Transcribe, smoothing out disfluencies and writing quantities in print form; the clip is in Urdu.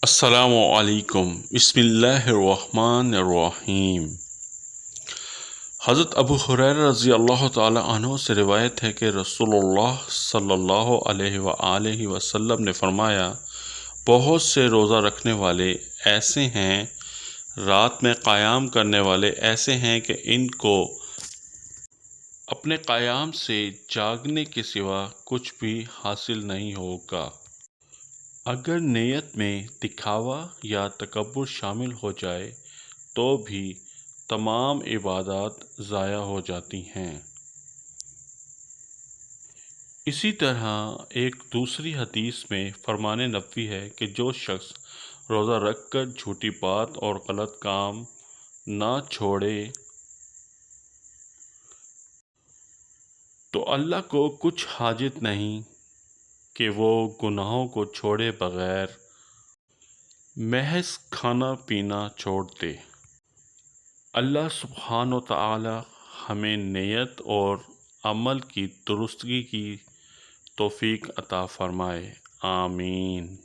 السلام علیکم، بسم اللہ الرحمن الرحیم۔ حضرت ابو ہریرہ رضی اللہ تعالی عنہ سے روایت ہے کہ رسول اللہ صلی اللہ علیہ وآلہ وسلم نے فرمایا، بہت سے روزہ رکھنے والے ایسے ہیں، رات میں قیام کرنے والے ایسے ہیں کہ ان کو اپنے قیام سے جاگنے کے سوا کچھ بھی حاصل نہیں ہوگا۔ اگر نیت میں دکھاوا یا تکبر شامل ہو جائے تو بھی تمام عبادات ضائع ہو جاتی ہیں۔ اسی طرح ایک دوسری حدیث میں فرمان نبوی ہے کہ جو شخص روزہ رکھ کر جھوٹی بات اور غلط کام نہ چھوڑے تو اللہ کو کچھ حاجت نہیں کہ وہ گناہوں کو چھوڑے بغیر محض کھانا پینا چھوڑ دے۔ اللہ سبحانہ و تعالی ہمیں نیت اور عمل کی درستگی کی توفیق عطا فرمائے، آمین۔